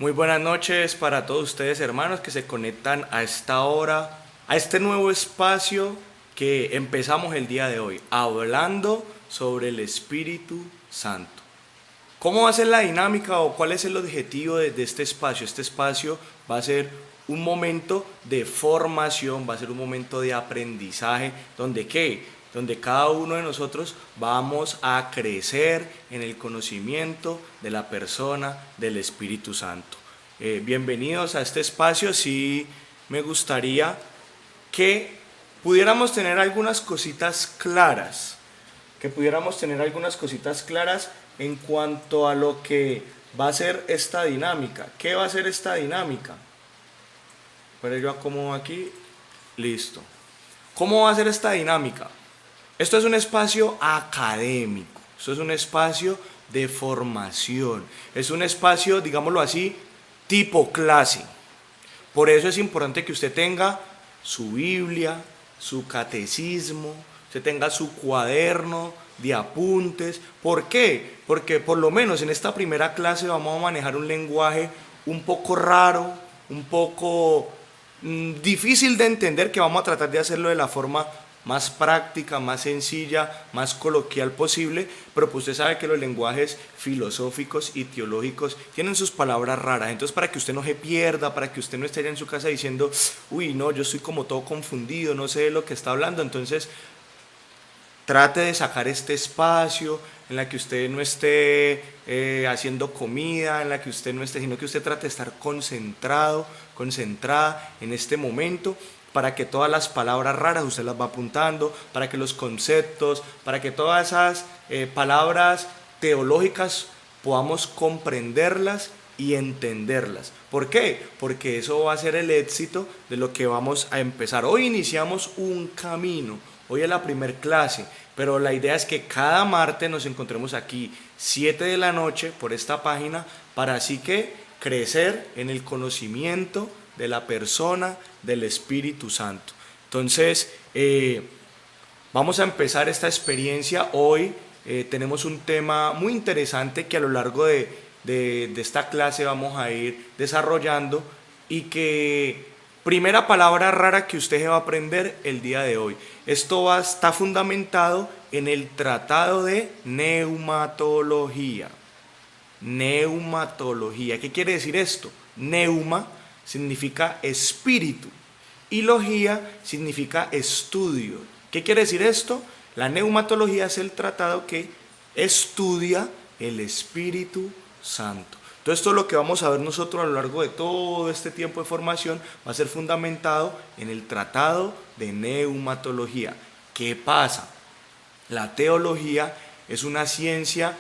Muy buenas noches para todos ustedes, hermanos, que se conectan a esta hora, a este nuevo espacio que empezamos el día de hoy, hablando sobre el Espíritu Santo. ¿Cómo va a ser la dinámica o cuál es el objetivo de este espacio? Este espacio va a ser un momento de formación, va a ser un momento de aprendizaje, donde ¿qué? Donde cada uno de nosotros vamos a crecer en el conocimiento de la persona del Espíritu Santo. Bienvenidos a este espacio. Sí, me gustaría que pudiéramos tener algunas cositas claras, en cuanto a lo que va a ser esta dinámica. ¿Qué va a ser esta dinámica? Pero yo acomodo aquí, listo. ¿Cómo va a ser esta dinámica? Esto es un espacio académico, esto es un espacio de formación, es un espacio, digámoslo así, tipo clase. Por eso es importante que usted tenga su Biblia, su catecismo, usted tenga su cuaderno de apuntes. ¿Por qué? Porque por lo menos en esta primera clase vamos a manejar un lenguaje un poco raro, un poco difícil de entender, que vamos a tratar de hacerlo de la forma más práctica, más sencilla, más coloquial posible, pero pues usted sabe que los lenguajes filosóficos y teológicos tienen sus palabras raras. Entonces, para que usted no se pierda, para que usted no esté allá en su casa diciendo, uy, no, yo estoy como todo confundido, no sé de lo que está hablando, entonces trate de sacar este espacio en la que usted no esté haciendo comida, en la que usted no esté, sino que usted trate de estar concentrado, concentrada en este momento, para que todas las palabras raras usted las va apuntando, para que los conceptos, para que todas esas palabras teológicas podamos comprenderlas y entenderlas. ¿Por qué? Porque eso va a ser el éxito de lo que vamos a empezar. Hoy iniciamos un camino, hoy es la primer clase, pero la idea es que cada martes nos encontremos aquí 7 de la noche por esta página, para así que crecer en el conocimiento de la persona del Espíritu Santo. Entonces, vamos a empezar esta experiencia hoy. Tenemos un tema muy interesante que a lo largo de esta clase vamos a ir desarrollando, y que primera palabra rara que usted se va a aprender el día de hoy. Esto está fundamentado en el tratado de neumatología. Neumatología. ¿Qué quiere decir esto? Neuma significa espíritu y logía significa estudio. ¿Qué quiere decir esto? La neumatología es el tratado que estudia el Espíritu Santo. Todo esto, lo que vamos a ver nosotros a lo largo de todo este tiempo de formación, va a ser fundamentado en el tratado de neumatología. ¿Qué pasa? La teología es una ciencia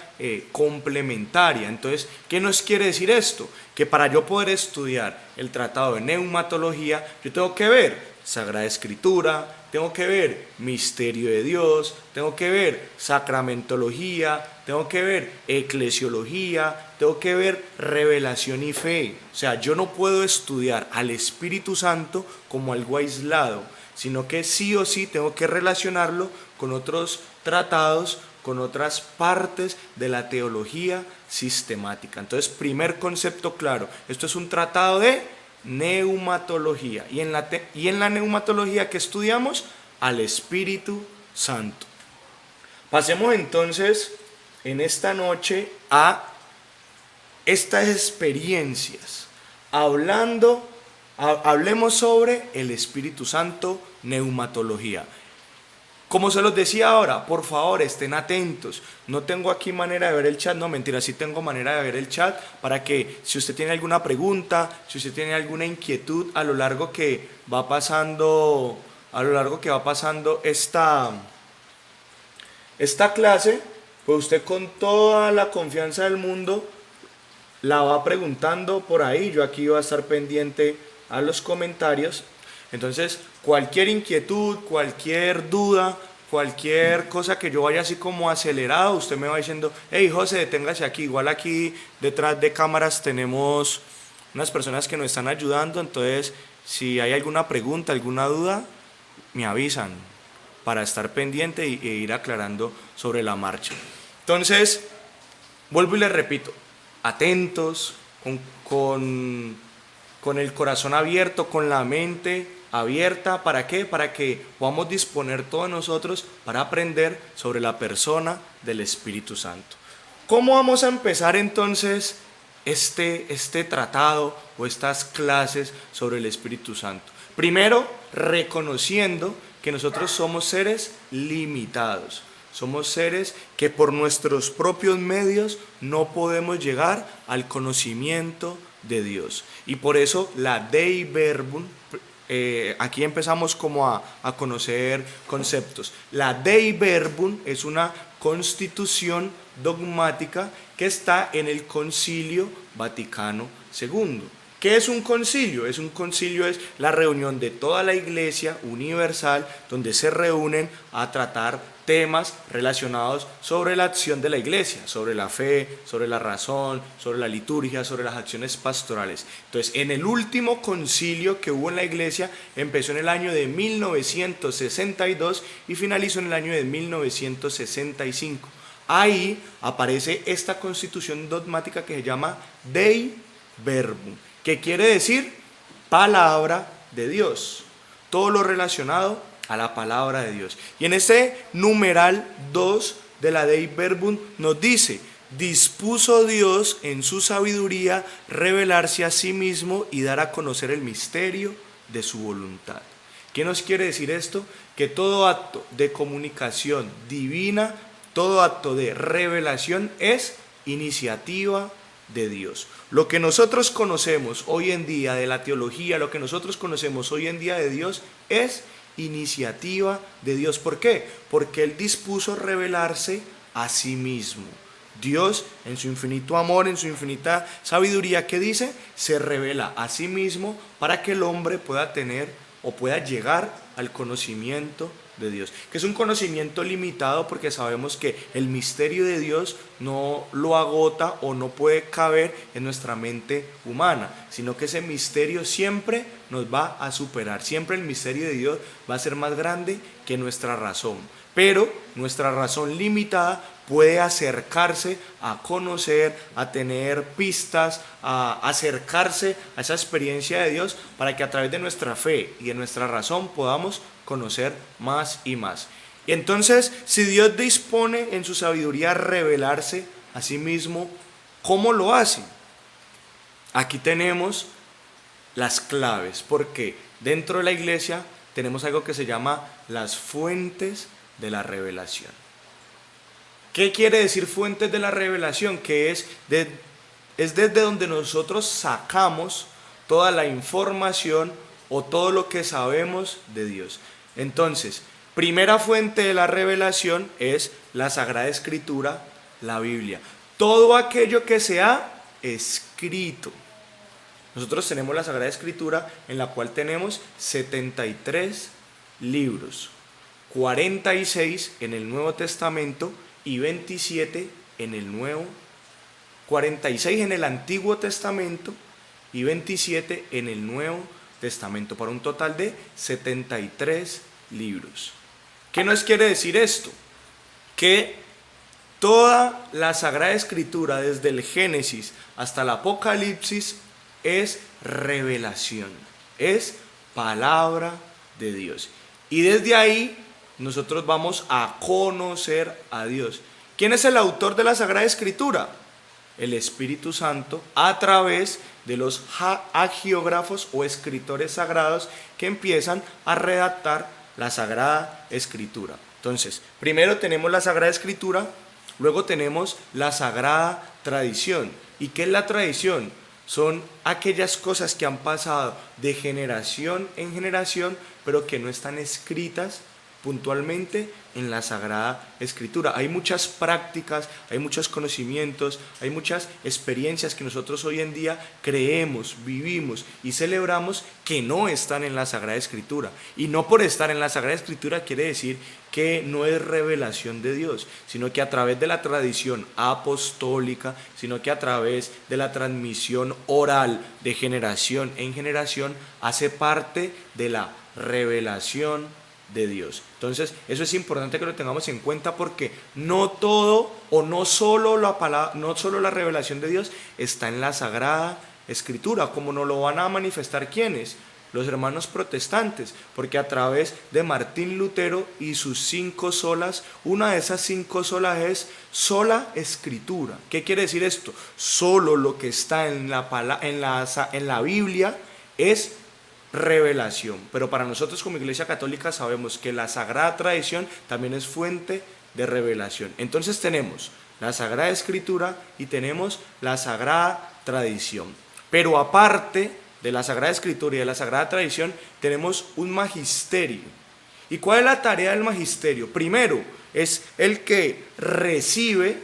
complementaria. Entonces, ¿qué nos quiere decir esto? Que para yo poder estudiar el tratado de neumatología, yo tengo que ver Sagrada Escritura, tengo que ver misterio de Dios, tengo que ver sacramentología, tengo que ver eclesiología, tengo que ver revelación y fe. O sea, yo no puedo estudiar al Espíritu Santo como algo aislado, sino que sí o sí tengo que relacionarlo con otros tratados, con otras partes de la teología sistemática. Entonces, primer concepto claro, esto es un tratado de neumatología, y en la neumatología que estudiamos al Espíritu Santo. Pasemos entonces en esta noche a estas experiencias, hablemos sobre el Espíritu Santo, neumatología. Como se los decía ahora, por favor estén atentos. No tengo aquí manera de ver el chat, no, mentira, sí tengo manera de ver el chat, para que si usted tiene alguna pregunta, si usted tiene alguna inquietud a lo largo que va pasando, esta clase, pues usted con toda la confianza del mundo la va preguntando por ahí. Yo aquí voy a estar pendiente a los comentarios. Entonces, cualquier inquietud, cualquier duda, cualquier cosa que yo vaya así como acelerado, usted me va diciendo, hey José, deténgase aquí. Igual aquí detrás de cámaras tenemos unas personas que nos están ayudando, entonces si hay alguna pregunta, alguna duda, me avisan para estar pendiente e ir aclarando sobre la marcha. Entonces, vuelvo y les repito, atentos, con, con el corazón abierto, con la mente abierta. ¿Para qué? Para que podamos disponer todos nosotros para aprender sobre la persona del Espíritu Santo. ¿Cómo vamos a empezar entonces este tratado o estas clases sobre el Espíritu Santo? Primero, reconociendo que nosotros somos seres limitados. Somos seres que por nuestros propios medios no podemos llegar al conocimiento de Dios. Y por eso la Dei Verbum, aquí empezamos como a conocer conceptos. La Dei Verbum es una constitución dogmática que está en el Concilio Vaticano II. ¿Qué es un concilio? Es la reunión de toda la Iglesia universal donde se reúnen a tratar temas relacionados sobre la acción de la Iglesia, sobre la fe, sobre la razón, sobre la liturgia, sobre las acciones pastorales. Entonces, en el último concilio que hubo en la Iglesia, empezó en el año de 1962 y finalizó en el año de 1965. Ahí aparece esta constitución dogmática que se llama Dei Verbum, que quiere decir palabra de Dios, todo lo relacionado a la palabra de Dios. Y en ese numeral 2 de la Dei Verbum nos dice: dispuso Dios en su sabiduría revelarse a sí mismo y dar a conocer el misterio de su voluntad. ¿Qué nos quiere decir esto? Que todo acto de comunicación divina, todo acto de revelación es iniciativa de Dios. Lo que nosotros conocemos hoy en día de la teología, lo que nosotros conocemos hoy en día de Dios es iniciativa de Dios. ¿Por qué? Porque Él dispuso revelarse a sí mismo. Dios, en su infinito amor, en su infinita sabiduría, ¿qué dice? Se revela a sí mismo para que el hombre pueda tener o pueda llegar al conocimiento de Dios, que es un conocimiento limitado porque sabemos que el misterio de Dios no lo agota o no puede caber en nuestra mente humana, sino que ese misterio siempre nos va a superar, siempre el misterio de Dios va a ser más grande que nuestra razón, pero nuestra razón limitada puede acercarse a conocer, a tener pistas, a acercarse a esa experiencia de Dios para que a través de nuestra fe y de nuestra razón podamos conocer más y más. Y entonces, si Dios dispone en su sabiduría a revelarse a sí mismo, ¿cómo lo hace? Aquí tenemos las claves, porque dentro de la iglesia tenemos algo que se llama las fuentes de la revelación. ¿Qué quiere decir fuentes de la revelación? Que es desde donde nosotros sacamos toda la información o todo lo que sabemos de Dios. Entonces, primera fuente de la revelación es la Sagrada Escritura, la Biblia. Todo aquello que se ha escrito. Nosotros tenemos la Sagrada Escritura, en la cual tenemos 73 libros, 46 en el Nuevo Testamento y 27 en el Nuevo, 46 en el Antiguo Testamento y 27 en el Nuevo Testamento, para un total de 73 libros. ¿Qué nos quiere decir esto? Que toda la Sagrada Escritura, desde el Génesis hasta el Apocalipsis, es revelación, es palabra de Dios. Y desde ahí nosotros vamos a conocer a Dios. ¿Quién es el autor de la Sagrada Escritura? El Espíritu Santo, a través de los hagiógrafos o escritores sagrados que empiezan a redactar la Sagrada Escritura. Entonces, primero tenemos la Sagrada Escritura, luego tenemos la Sagrada Tradición. ¿Y qué es la tradición? Son aquellas cosas que han pasado de generación en generación, pero que no están escritas puntualmente en la Sagrada Escritura. Hay muchas prácticas, hay muchos conocimientos, hay muchas experiencias que nosotros hoy en día creemos, vivimos y celebramos que no están en la Sagrada Escritura. Y no por estar en la Sagrada Escritura quiere decir que no es revelación de Dios, sino que a través de la tradición apostólica, sino que a través de la transmisión oral de generación en generación, hace parte de la revelación de Dios. Entonces, eso es importante que lo tengamos en cuenta porque no todo o no solo la palabra, no solo la revelación de Dios está en la Sagrada Escritura, como nos lo van a manifestar quienes, los hermanos protestantes, porque a través de Martín Lutero y sus 5 solas, una de esas 5 solas es sola Escritura. ¿Qué quiere decir esto? Solo lo que está en la Biblia es revelación, pero para nosotros como Iglesia Católica sabemos que la Sagrada Tradición también es fuente de revelación. Entonces tenemos la Sagrada Escritura y tenemos la Sagrada Tradición. Pero aparte de la Sagrada Escritura y de la Sagrada Tradición, tenemos un magisterio. ¿Y cuál es la tarea del magisterio? Primero, es el que recibe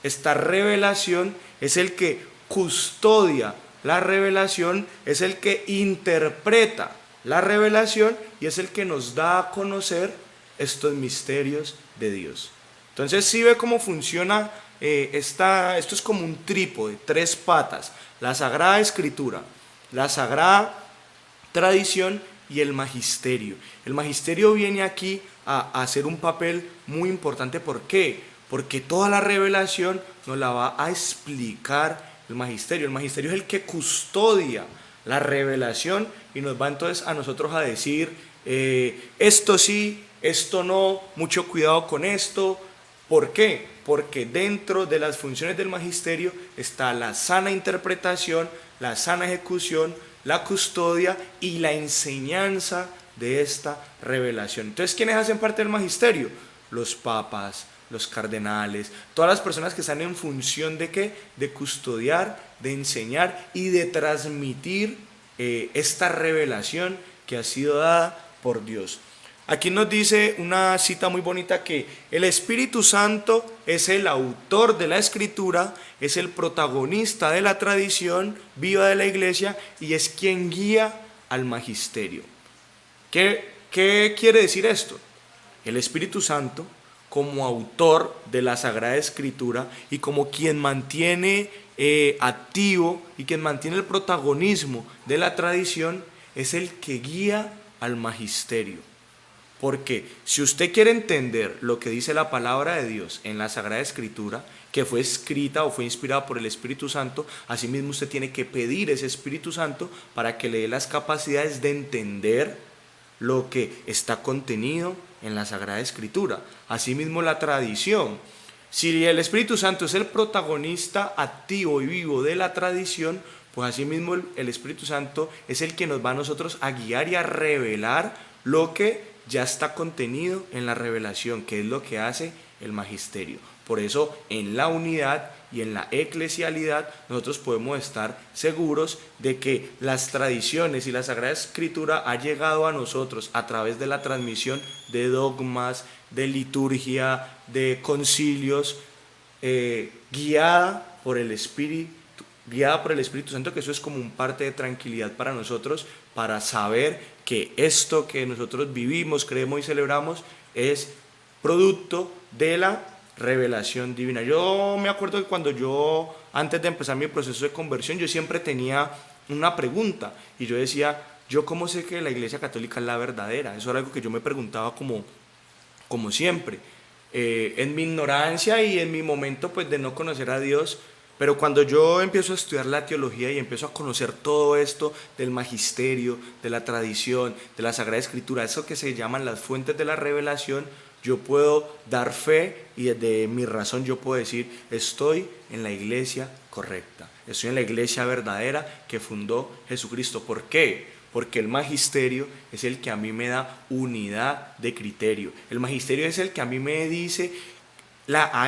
esta revelación, es el que custodia la revelación, es el que interpreta la revelación y es el que nos da a conocer estos misterios de Dios. Entonces, ¿sí ve cómo funciona? Esto es como un trípode, 3 patas: la Sagrada Escritura, la Sagrada Tradición y el magisterio. El magisterio viene aquí a hacer un papel muy importante. ¿Por qué? Porque toda la revelación nos la va a explicar el magisterio. El magisterio es el que custodia la revelación y nos va entonces a nosotros a decir esto sí, esto no, mucho cuidado con esto. ¿Por qué? Porque dentro de las funciones del magisterio está la sana interpretación, la sana ejecución, la custodia y la enseñanza de esta revelación. Entonces, ¿quiénes hacen parte del magisterio? Los papas, los cardenales, todas las personas que están en función de ¿qué? De custodiar, de enseñar y de transmitir esta revelación que ha sido dada por Dios. Aquí nos dice una cita muy bonita que el Espíritu Santo es el autor de la Escritura, es el protagonista de la tradición viva de la Iglesia y es quien guía al magisterio. ¿Qué quiere decir esto? El Espíritu Santo, como autor de la Sagrada Escritura y como quien mantiene activo y quien mantiene el protagonismo de la tradición, es el que guía al magisterio. Porque si usted quiere entender lo que dice la palabra de Dios en la Sagrada Escritura, que fue escrita o fue inspirada por el Espíritu Santo, asimismo usted tiene que pedir ese Espíritu Santo para que le dé las capacidades de entender lo que está contenido en la Sagrada Escritura. Asimismo la tradición. Si el Espíritu Santo es el protagonista activo y vivo de la tradición, pues asimismo el Espíritu Santo es el que nos va a nosotros a guiar y a revelar lo que ya está contenido en la revelación, que es lo que hace el magisterio. Por eso en la unidad y en la eclesialidad nosotros podemos estar seguros de que las tradiciones y la Sagrada Escritura ha llegado a nosotros a través de la transmisión de dogmas, de liturgia, de concilios, guiada por el Espíritu Santo, que eso es como un parte de tranquilidad para nosotros, para saber que esto que nosotros vivimos, creemos y celebramos es producto de la revelación divina. Yo me acuerdo que cuando yo, antes de empezar mi proceso de conversión, yo siempre tenía una pregunta y yo decía, ¿yo cómo sé que la Iglesia Católica es la verdadera? Eso era algo que yo me preguntaba como siempre. En mi ignorancia y en mi momento pues de no conocer a Dios. Pero cuando yo empiezo a estudiar la teología y empiezo a conocer todo esto del magisterio, de la tradición, de la Sagrada Escritura, eso que se llaman las fuentes de la revelación, yo puedo dar fe y desde mi razón yo puedo decir, estoy en la iglesia correcta, estoy en la iglesia verdadera que fundó Jesucristo. ¿Por qué? Porque el magisterio es el que a mí me da unidad de criterio. El magisterio es el que a mí me dice,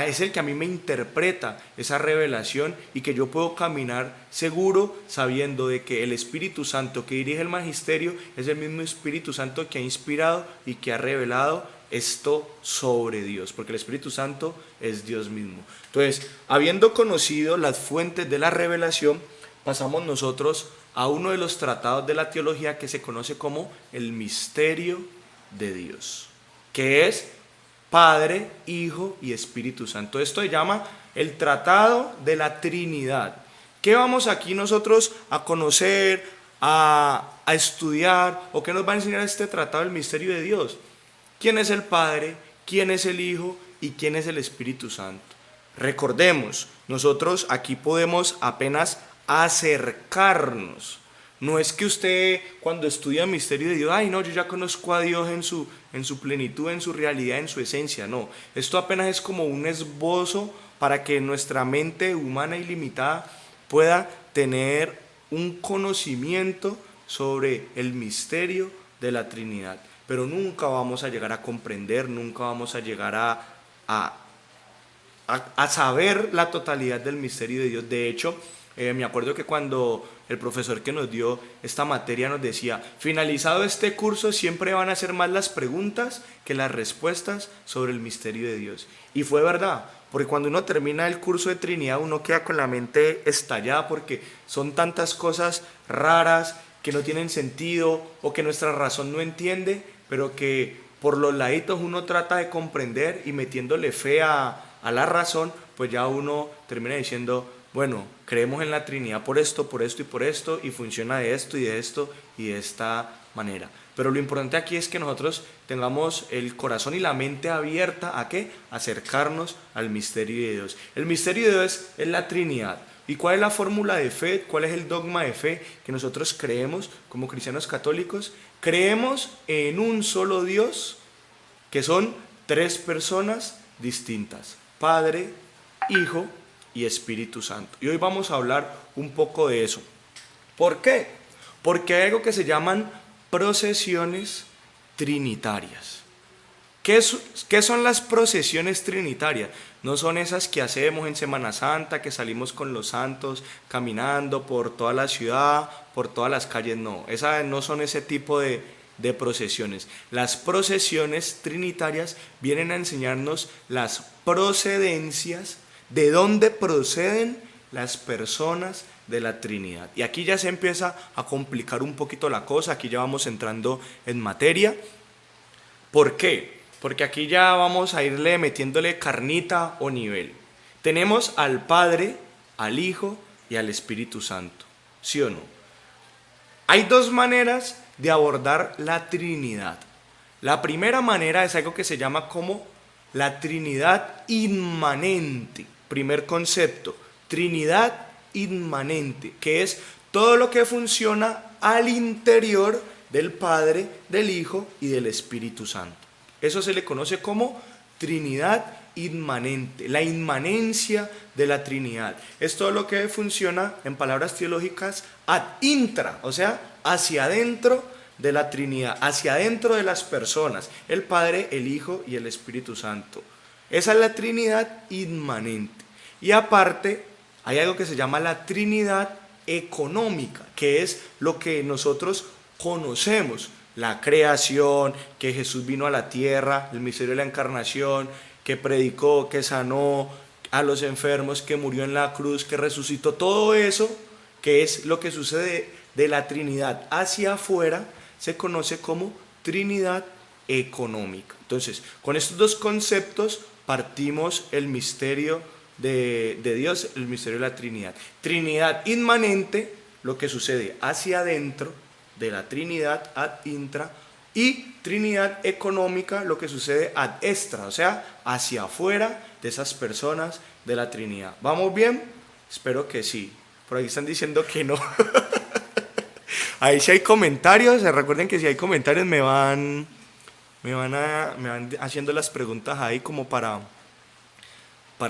es el que a mí me interpreta esa revelación y que yo puedo caminar seguro sabiendo de que el Espíritu Santo que dirige el magisterio es el mismo Espíritu Santo que ha inspirado y que ha revelado esto sobre Dios, porque el Espíritu Santo es Dios mismo. Entonces, habiendo conocido las fuentes de la revelación, pasamos nosotros a uno de los tratados de la teología que se conoce como el misterio de Dios, que es Padre, Hijo y Espíritu Santo. Esto se llama el Tratado de la Trinidad. ¿Qué vamos aquí nosotros a conocer, a estudiar, o qué nos va a enseñar este Tratado del Misterio de Dios? quién es el Padre, quién es el Hijo y quién es el Espíritu Santo. Recordemos, nosotros aquí podemos apenas acercarnos. No es que usted cuando estudia el misterio de Dios, ay no, yo ya conozco a Dios en su plenitud, en su realidad, en su esencia. No, esto apenas es como un esbozo para que nuestra mente humana y limitada pueda tener un conocimiento sobre el misterio de la Trinidad. Pero nunca vamos a llegar a comprender, nunca vamos a llegar a saber la totalidad del misterio de Dios. De hecho, me acuerdo que cuando el profesor que nos dio esta materia nos decía, finalizado este curso siempre van a ser más las preguntas que las respuestas sobre el misterio de Dios. Y fue verdad, porque cuando uno termina el curso de Trinidad uno queda con la mente estallada porque son tantas cosas raras que no tienen sentido o que nuestra razón no entiende, pero que por los laditos uno trata de comprender y metiéndole fe a la razón, pues ya uno termina diciendo, bueno, creemos en la Trinidad por esto y funciona de esto y de esta manera. Pero lo importante aquí es que nosotros tengamos el corazón y la mente abierta a ¿qué? Acercarnos al misterio de Dios. El misterio de Dios es la Trinidad. ¿Y cuál es la fórmula de fe? ¿Cuál es el dogma de fe que nosotros creemos como cristianos católicos? Creemos en un solo Dios, que son tres personas distintas: Padre, Hijo y Espíritu Santo. Y hoy vamos a hablar un poco de eso. ¿Por qué? Porque hay algo que se llaman procesiones trinitarias. ¿Qué son las procesiones trinitarias? No son esas que hacemos en Semana Santa, que salimos con los santos caminando por toda la ciudad, por todas las calles, no. Esas no son ese tipo de procesiones. Las procesiones trinitarias vienen a enseñarnos las procedencias, de dónde proceden las personas de la Trinidad. Y aquí ya se empieza a complicar un poquito la cosa, aquí ya vamos entrando en materia. ¿Por qué? Porque aquí ya vamos a irle metiéndole carnita o nivel. Tenemos al Padre, al Hijo y al Espíritu Santo, ¿sí o no? Hay dos maneras de abordar la Trinidad. La primera manera es algo que se llama como la Trinidad inmanente. Primer concepto, Trinidad inmanente, que es todo lo que funciona al interior del Padre, del Hijo y del Espíritu Santo. Eso se le conoce como Trinidad inmanente, la inmanencia de la Trinidad. Es todo lo que funciona, en palabras teológicas, ad intra, o sea, hacia adentro de la Trinidad, hacia adentro de las personas, el Padre, el Hijo y el Espíritu Santo. Esa es la Trinidad inmanente. Y aparte, hay algo que se llama la Trinidad económica, que es lo que nosotros conocemos: la creación, que Jesús vino a la tierra, el misterio de la encarnación, que predicó, que sanó a los enfermos, que murió en la cruz, que resucitó. Todo eso, que es lo que sucede de la Trinidad hacia afuera, se conoce como Trinidad económica. Entonces, con estos dos conceptos partimos el misterio de Dios, el misterio de la Trinidad. Trinidad inmanente, lo que sucede hacia adentro de la Trinidad ad intra, y Trinidad económica, lo que sucede ad extra, o sea, hacia afuera de esas personas de la Trinidad. ¿Vamos bien? Espero que sí. Por ahí están diciendo que no. Ahí si hay comentarios, recuerden que si hay comentarios me van haciendo las preguntas ahí como para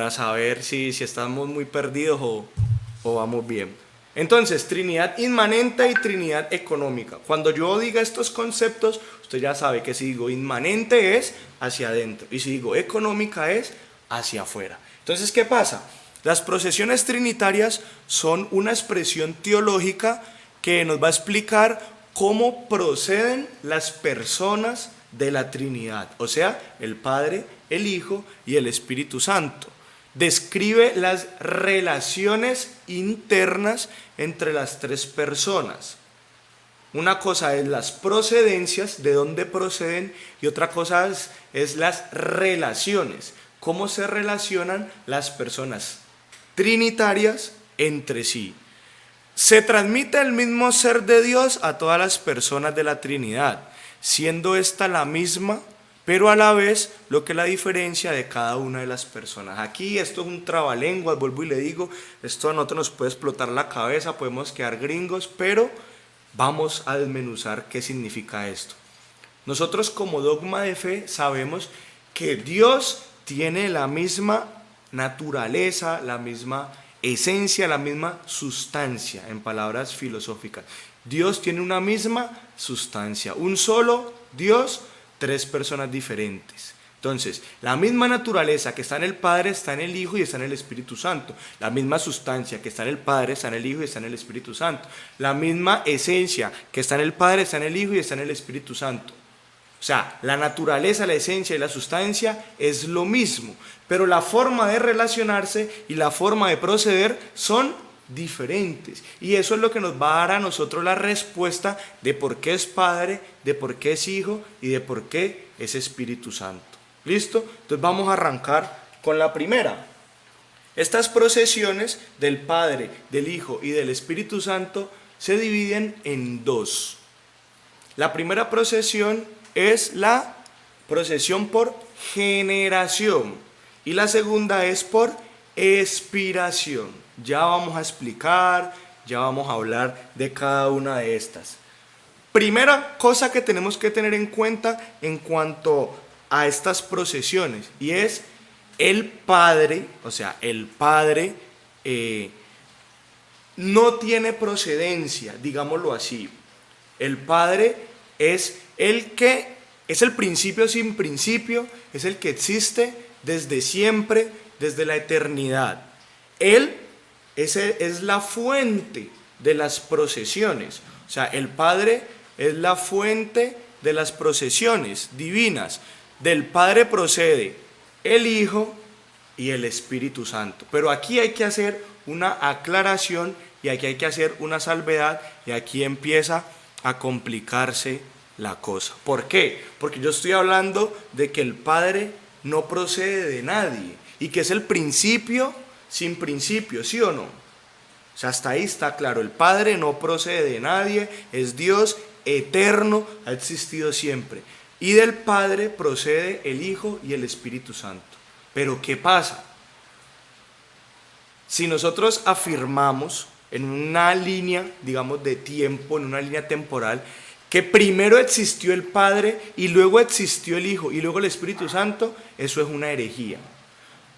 saber si estamos muy perdidos o vamos bien. Entonces, Trinidad inmanente y Trinidad económica. Cuando yo diga estos conceptos, usted ya sabe que si digo inmanente es hacia adentro y si digo económica es hacia afuera. Entonces, ¿qué pasa? Las procesiones trinitarias son una expresión teológica que nos va a explicar cómo proceden las personas de la Trinidad, o sea, el Padre, el Hijo y el Espíritu Santo. Describe las relaciones internas entre las tres personas. Una cosa es las procedencias, de dónde proceden, y otra cosa es las relaciones, cómo se relacionan las personas trinitarias entre sí. Se transmite el mismo ser de Dios a todas las personas de la Trinidad, siendo esta la misma pero a la vez lo que es la diferencia de cada una de las personas. Aquí esto es un trabalenguas, vuelvo y le digo, esto a nosotros nos puede explotar la cabeza, podemos quedar gringos, pero vamos a desmenuzar qué significa esto. Nosotros como dogma de fe sabemos que Dios tiene la misma naturaleza, la misma esencia, la misma sustancia, en palabras filosóficas. Dios tiene una misma sustancia, un solo Dios, tres personas diferentes. Entonces, la misma naturaleza que está en el Padre está en el Hijo y está en el Espíritu Santo. La misma sustancia que está en el Padre está en el Hijo y está en el Espíritu Santo. La misma esencia que está en el Padre está en el Hijo y está en el Espíritu Santo. O sea, la naturaleza, la esencia y la sustancia es lo mismo, pero la forma de relacionarse y la forma de proceder son diferentes. Y eso es lo que nos va a dar a nosotros la respuesta de por qué es Padre, de por qué es Hijo y de por qué es Espíritu Santo. ¿Listo? Entonces vamos a arrancar con la primera. Estas procesiones del Padre, del Hijo y del Espíritu Santo se dividen en dos. La primera procesión es la procesión por generación y la segunda es por expiración. Ya vamos a explicar, ya vamos a hablar de cada una de estas. Primera cosa que tenemos que tener en cuenta en cuanto a estas procesiones y es el Padre, o sea, el Padre no tiene procedencia, digámoslo así. El Padre es el que es el principio sin principio, es el que existe desde siempre, desde la eternidad. Él es la fuente de las procesiones. O sea, el Padre es la fuente de las procesiones divinas. Del Padre procede el Hijo y el Espíritu Santo. Pero aquí hay que hacer una aclaración y aquí hay que hacer una salvedad y aquí empieza a complicarse la cosa. ¿Por qué? Porque yo estoy hablando de que el Padre no procede de nadie y que es el principio sin principio, ¿sí o no? O sea, hasta ahí está claro, el Padre no procede de nadie, es Dios eterno, ha existido siempre. Y del Padre procede el Hijo y el Espíritu Santo. Pero ¿qué pasa? Si nosotros afirmamos en una línea, digamos, de tiempo, en una línea temporal, que primero existió el Padre y luego existió el Hijo y luego el Espíritu Santo, eso es una herejía.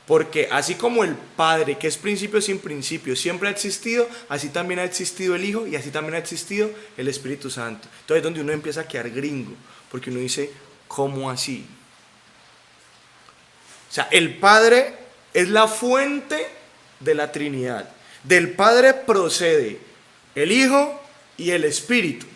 Porque así como el Padre, que es principio sin principio, siempre ha existido, así también ha existido el Hijo y así también ha existido el Espíritu Santo. Entonces es donde uno empieza a quedar gringo, porque uno dice, ¿cómo así? O sea, el Padre es la fuente de la Trinidad. Del Padre procede el Hijo y el Espíritu.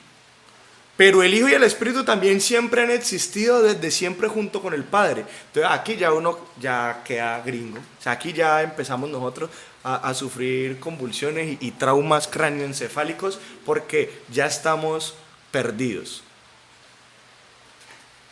Pero el Hijo y el Espíritu también siempre han existido desde siempre junto con el Padre. Entonces aquí ya uno ya queda gringo. O sea, aquí ya empezamos nosotros a sufrir convulsiones y traumas cráneoencefálicos porque ya estamos perdidos.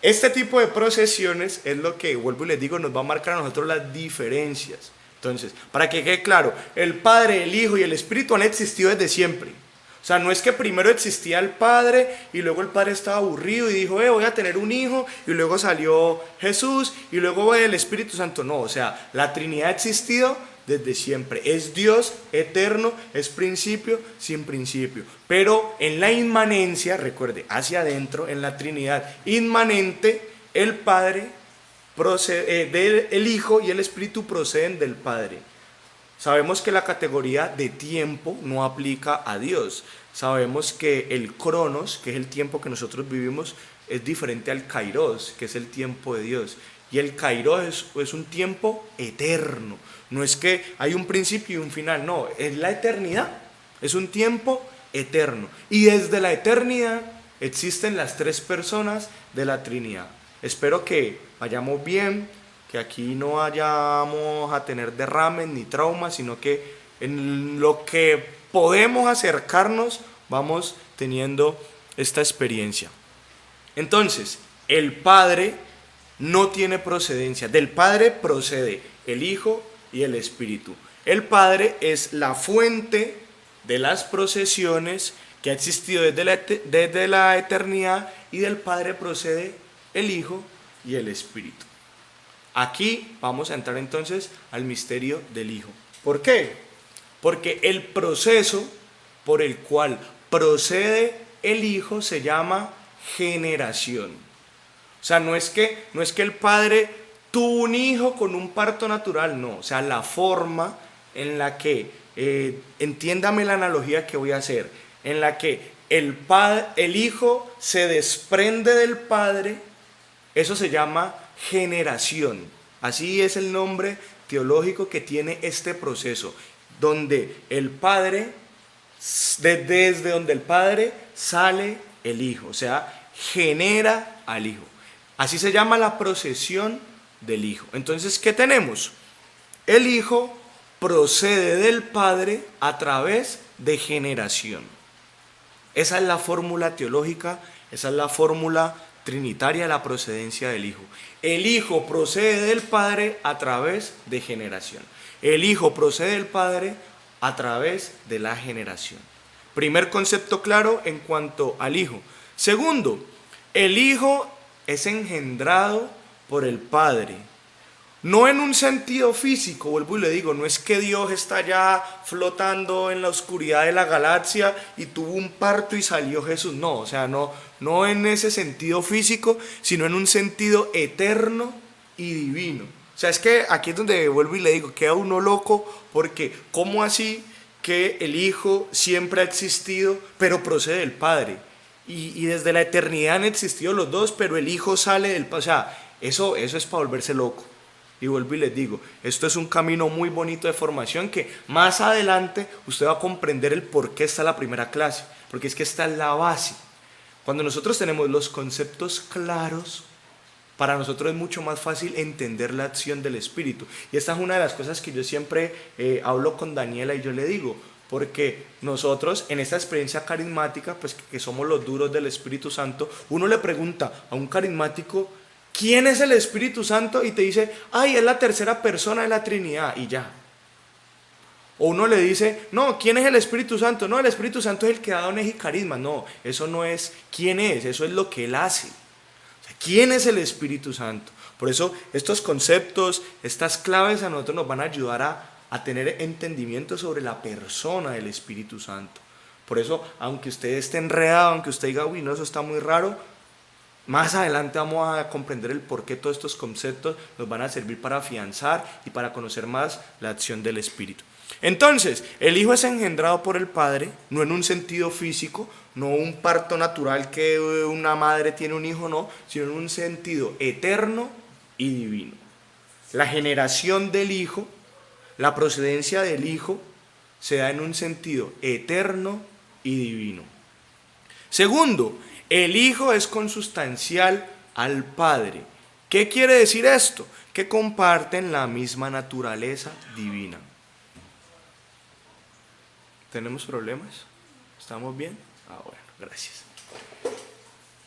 Este tipo de procesiones es lo que, vuelvo y les digo, nos va a marcar a nosotros las diferencias. Entonces, para que quede claro, el Padre, el Hijo y el Espíritu han existido desde siempre. O sea, no es que primero existía el Padre y luego el Padre estaba aburrido y dijo, voy a tener un hijo, y luego salió Jesús y luego el Espíritu Santo. No, o sea, la Trinidad ha existido desde siempre. Es Dios eterno, es principio sin principio. Pero en la inmanencia, recuerde, hacia adentro, en la Trinidad inmanente, el Padre procede, el Hijo y el Espíritu proceden del Padre. Sabemos que la categoría de tiempo no aplica a Dios. Sabemos que el cronos, que es el tiempo que nosotros vivimos, es diferente al kairos, que es el tiempo de Dios. Y el kairos es un tiempo eterno. No es que hay un principio y un final, no, es la eternidad. Es un tiempo eterno. Y desde la eternidad existen las tres personas de la Trinidad. Espero que vayamos bien, que aquí no vayamos a tener derrames ni traumas, sino que en lo que podemos acercarnos vamos teniendo esta experiencia. Entonces, el Padre no tiene procedencia. Del Padre procede el Hijo y el Espíritu. El Padre es la fuente de las procesiones que ha existido desde la eternidad y del Padre procede el Hijo y el Espíritu. Aquí vamos a entrar entonces al misterio del Hijo. ¿Por qué? Porque el proceso por el cual procede el Hijo se llama generación. O sea, no es que el Padre tuvo un hijo con un parto natural, no. O sea, la forma en la que, entiéndame la analogía que voy a hacer, en la que el Hijo se desprende del Padre, eso se llama generación. Así es el nombre teológico que tiene este proceso, donde el Padre, desde donde el Padre sale el Hijo, o sea, genera al Hijo. Así se llama la procesión del Hijo. Entonces, ¿qué tenemos? El Hijo procede del Padre a través de generación. Esa es la fórmula teológica, esa es la fórmula trinitaria de la procedencia del Hijo. El Hijo procede del Padre a través de generación. El Hijo procede del Padre a través de la generación. Primer concepto claro en cuanto al Hijo. Segundo, el Hijo es engendrado por el Padre. No en un sentido físico, vuelvo y le digo, no es que Dios está ya flotando en la oscuridad de la galaxia y tuvo un parto y salió Jesús. No, o sea, no en ese sentido físico, sino en un sentido eterno y divino. O sea, es que aquí es donde vuelvo y le digo, queda uno loco, porque ¿cómo así que el Hijo siempre ha existido, pero procede del Padre? Y desde la eternidad han existido los dos, pero el Hijo sale del Padre. O sea, eso es para volverse loco. Y vuelvo y les digo, esto es un camino muy bonito de formación que más adelante usted va a comprender el por qué está la primera clase, porque es que esta es la base. Cuando nosotros tenemos los conceptos claros, para nosotros es mucho más fácil entender la acción del Espíritu. Y esta es una de las cosas que yo siempre hablo con Daniela y yo le digo, porque nosotros en esta experiencia carismática, pues que somos los duros del Espíritu Santo, uno le pregunta a un carismático, ¿quién es el Espíritu Santo? Y te dice, ay, es la tercera persona de la Trinidad, y ya. O uno le dice, no, ¿quién es el Espíritu Santo? No, el Espíritu Santo es el que da dones y carismas. No, eso no es quién es, eso es lo que Él hace. O sea, ¿quién es el Espíritu Santo? Por eso estos conceptos, estas claves a nosotros nos van a ayudar a tener entendimiento sobre la persona del Espíritu Santo. Por eso, aunque usted esté enredado, aunque usted diga, uy, no, eso está muy raro, más adelante vamos a comprender el por qué todos estos conceptos nos van a servir para afianzar y para conocer más la acción del Espíritu. Entonces, el Hijo es engendrado por el Padre, no en un sentido físico, no un parto natural que una madre tiene un hijo, no, sino en un sentido eterno y divino. La generación del Hijo, la procedencia del Hijo, se da en un sentido eterno y divino. Segundo, el Hijo es consustancial al Padre. ¿Qué quiere decir esto? Que comparten la misma naturaleza divina. ¿Tenemos problemas? ¿Estamos bien? Ah, bueno, gracias.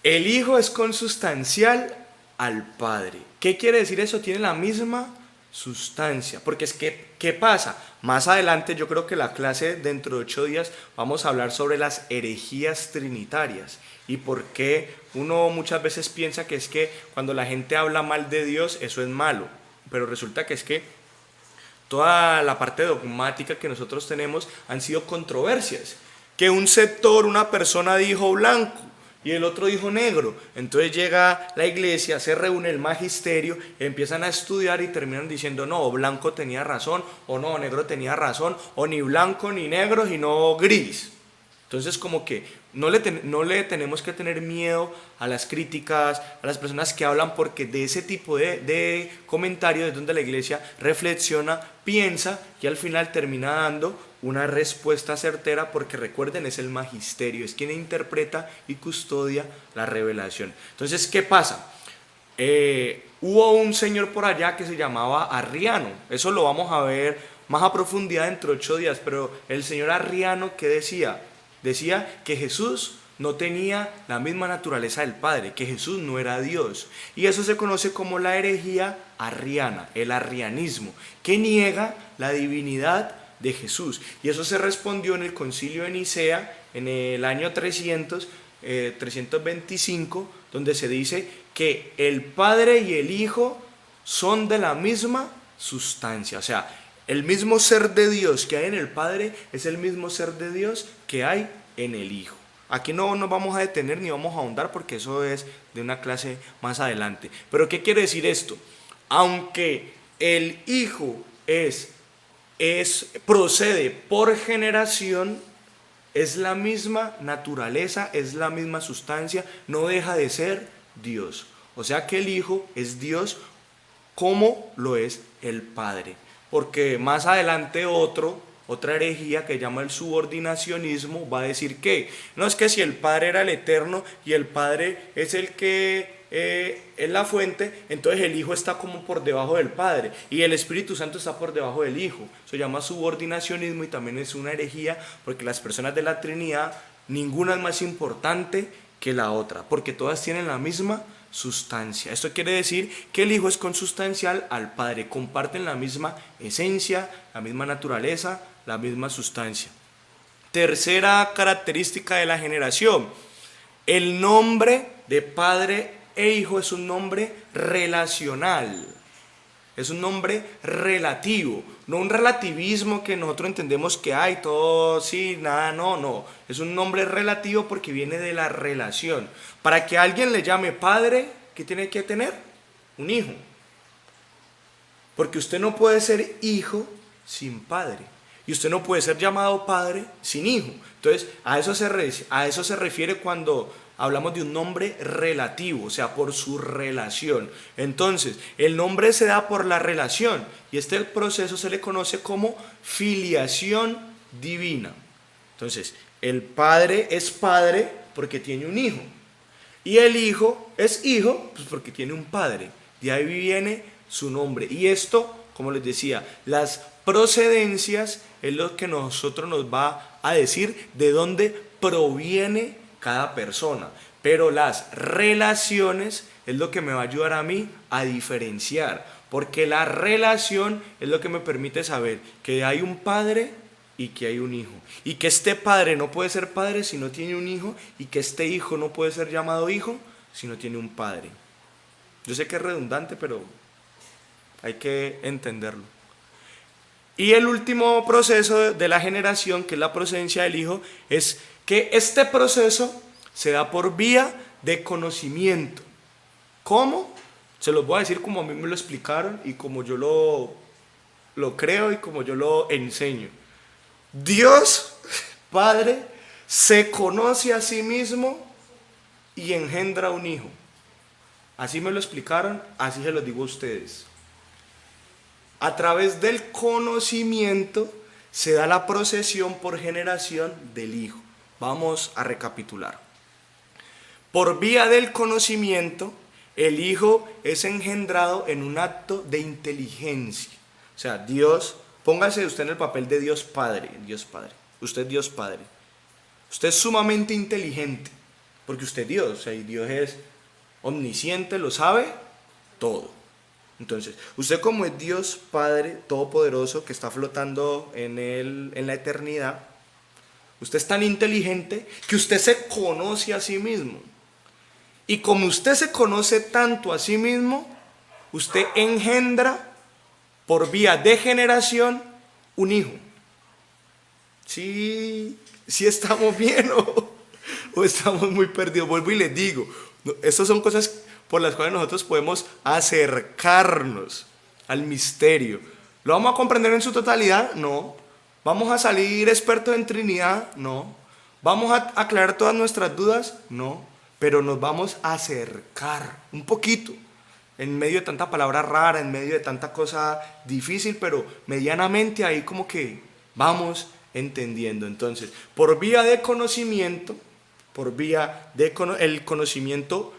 El Hijo es consustancial al Padre. ¿Qué quiere decir eso? Tiene la misma sustancia. Porque es que, ¿qué pasa? Más adelante, yo creo que la clase dentro de 8 días vamos a hablar sobre las herejías trinitarias y por qué uno muchas veces piensa que es que cuando la gente habla mal de Dios, eso es malo. Pero resulta que es que toda la parte dogmática que nosotros tenemos han sido controversias. Que un sector, una persona dijo blanco y el otro dijo negro. Entonces llega la iglesia, se reúne el magisterio, empiezan a estudiar y terminan diciendo no, blanco tenía razón, o no, negro tenía razón, o ni blanco ni negro, sino gris. Entonces como que no le tenemos que tener miedo a las críticas, a las personas que hablan, porque de ese tipo de comentarios es donde la iglesia reflexiona, piensa y al final termina dando una respuesta certera, porque recuerden, es el magisterio, es quien interpreta y custodia la revelación. Entonces, ¿qué pasa? Hubo un señor por allá que se llamaba Arriano, eso lo vamos a ver más a profundidad dentro de 8 días, pero el señor Arriano, ¿qué decía? Decía que Jesús no tenía la misma naturaleza del Padre, que Jesús no era Dios. Y eso se conoce como la herejía arriana, el arrianismo, que niega la divinidad de Jesús. Y eso se respondió en el Concilio de Nicea en el año 300, 325, donde se dice que el Padre y el Hijo son de la misma sustancia. O sea, el mismo ser de Dios que hay en el Padre es el mismo ser de Dios que hay en el Hijo. Aquí no nos vamos a detener ni vamos a ahondar porque eso es de una clase más adelante. Pero ¿qué quiere decir esto? Aunque el Hijo procede por generación, es la misma naturaleza, es la misma sustancia, no deja de ser Dios. O sea que el Hijo es Dios como lo es el Padre. Porque más adelante otra herejía que llama el subordinacionismo va a decir que no es que si el Padre era el eterno y el Padre es el que es la fuente, entonces el Hijo está como por debajo del Padre y el Espíritu Santo está por debajo del Hijo. Eso se llama subordinacionismo y también es una herejía porque las personas de la Trinidad, ninguna es más importante que la otra, porque todas tienen la misma sustancia. Esto quiere decir que el Hijo es consustancial al Padre, comparten la misma esencia, la misma naturaleza, la misma sustancia. Tercera característica de la generación: el nombre de Padre e Hijo es un nombre relacional. Es un nombre relativo, no un relativismo que nosotros entendemos que hay todo, sí, nada, no. Es un nombre relativo porque viene de la relación. Para que alguien le llame padre, ¿qué tiene que tener? Un hijo. Porque usted no puede ser hijo sin padre. Y usted no puede ser llamado padre sin hijo. Entonces, a eso se refiere cuando hablamos de un nombre relativo, o sea, por su relación. Entonces, el nombre se da por la relación y este proceso se le conoce como filiación divina. Entonces, el Padre es Padre porque tiene un Hijo y el Hijo es Hijo pues porque tiene un Padre. De ahí viene su nombre. Y esto, como les decía, las procedencias es lo que nosotros nos va a decir de dónde proviene cada persona, pero las relaciones es lo que me va a ayudar a mí a diferenciar, porque la relación es lo que me permite saber que hay un padre y que hay un hijo, y que este padre no puede ser padre si no tiene un hijo, y que este hijo no puede ser llamado hijo si no tiene un padre. Yo sé que es redundante, pero hay que entenderlo. Y el último proceso de la generación, que es la procedencia del Hijo, es que este proceso se da por vía de conocimiento. ¿Cómo? Se los voy a decir como a mí me lo explicaron y como yo lo creo y como yo lo enseño. Dios, Padre, se conoce a sí mismo y engendra un Hijo. Así me lo explicaron, así se lo digo a ustedes. A través del conocimiento se da la procesión por generación del Hijo. Vamos a recapitular. Por vía del conocimiento, el Hijo es engendrado en un acto de inteligencia. O sea, Dios, póngase usted en el papel de Dios Padre, Dios Padre. Usted es Dios Padre. Usted es sumamente inteligente, porque usted es Dios, o sea, y Dios es omnisciente, lo sabe todo. Entonces, usted como es Dios Padre Todopoderoso que está flotando en la eternidad, usted es tan inteligente que usted se conoce a sí mismo. Y como usted se conoce tanto a sí mismo, usted engendra por vía de generación un hijo. Sí estamos bien o estamos muy perdidos. Vuelvo y les digo, estas son cosas por las cuales nosotros podemos acercarnos al misterio. ¿Lo vamos a comprender en su totalidad? No. ¿Vamos a salir expertos en Trinidad? No. ¿Vamos a aclarar todas nuestras dudas? No. Pero nos vamos a acercar un poquito, en medio de tanta palabra rara, en medio de tanta cosa difícil, pero medianamente ahí como que vamos entendiendo. Entonces, por vía de conocimiento, el conocimiento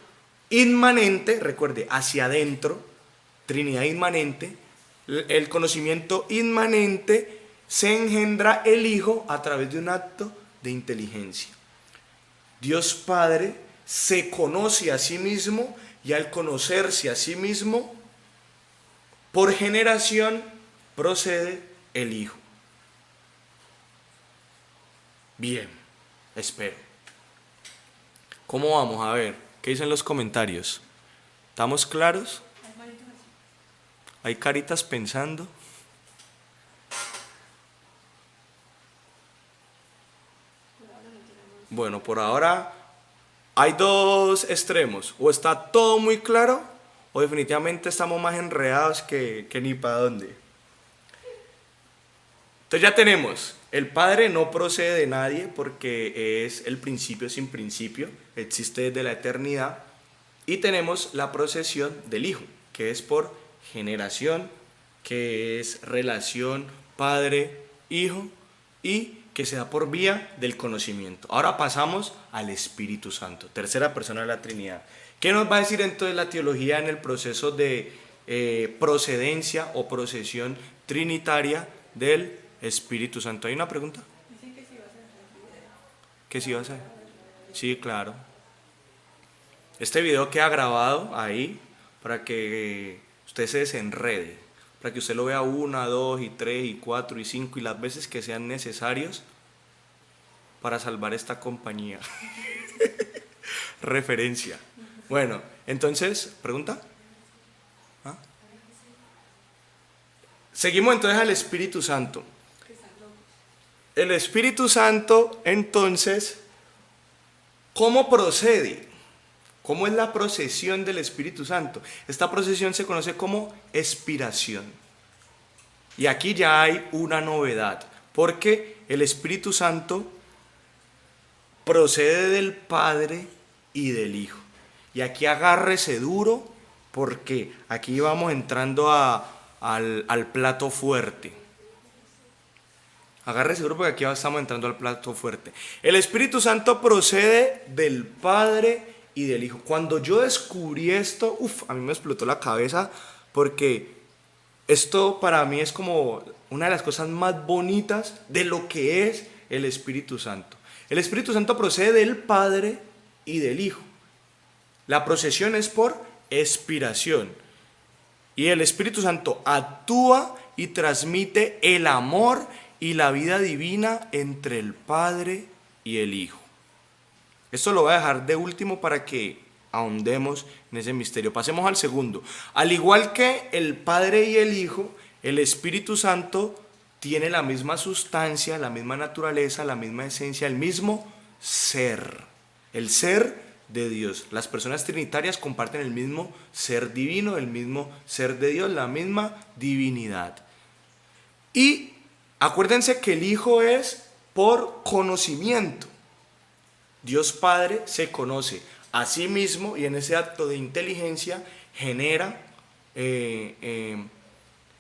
inmanente, recuerde, hacia adentro, Trinidad inmanente, el conocimiento inmanente se engendra el Hijo a través de un acto de inteligencia. Dios Padre se conoce a sí mismo y al conocerse a sí mismo, por generación procede el Hijo. Bien, espero. ¿Cómo vamos? A ver, ¿qué dicen los comentarios? ¿Estamos claros? ¿Hay caritas pensando? Bueno, por ahora hay dos extremos. O está todo muy claro, o definitivamente estamos más enredados que ni para dónde. Entonces ya tenemos, el Padre no procede de nadie porque es el principio sin principio, existe desde la eternidad. Y tenemos la procesión del Hijo, que es por generación, que es relación Padre-Hijo y que se da por vía del conocimiento. Ahora pasamos al Espíritu Santo, tercera persona de la Trinidad. ¿Qué nos va a decir entonces la teología en el proceso de procedencia o procesión trinitaria del Espíritu Santo? ¿Hay una pregunta? Dicen que sí va a ser el video. ¿Qué sí va a ser? Sí, claro. Este video queda grabado ahí para que usted se desenrede, para que usted lo vea 1, 2, 3, 4 y 5 y las veces que sean necesarios para salvar esta compañía. Referencia. Bueno, entonces, ¿pregunta? ¿Ah? Seguimos entonces al Espíritu Santo. El Espíritu Santo, entonces, ¿cómo procede? ¿Cómo es la procesión del Espíritu Santo? Esta procesión se conoce como expiración. Y aquí ya hay una novedad, porque el Espíritu Santo procede del Padre y del Hijo. Y aquí agárrese duro, porque aquí vamos entrando al plato fuerte. Agárrese duro porque aquí estamos entrando al plato fuerte. El Espíritu Santo procede del Padre y del Hijo. Cuando yo descubrí esto, a mí me explotó la cabeza porque esto para mí es como una de las cosas más bonitas de lo que es el Espíritu Santo. El Espíritu Santo procede del Padre y del Hijo. La procesión es por expiración. Y el Espíritu Santo actúa y transmite el amor y la vida divina entre el Padre y el Hijo. Esto lo voy a dejar de último para que ahondemos en ese misterio. Pasemos al segundo. Al igual que el Padre y el Hijo, el Espíritu Santo tiene la misma sustancia, la misma naturaleza, la misma esencia, el mismo ser. El ser de Dios. Las personas trinitarias comparten el mismo ser divino, el mismo ser de Dios, la misma divinidad. Y acuérdense que el Hijo es por conocimiento. Dios Padre se conoce a sí mismo y en ese acto de inteligencia genera,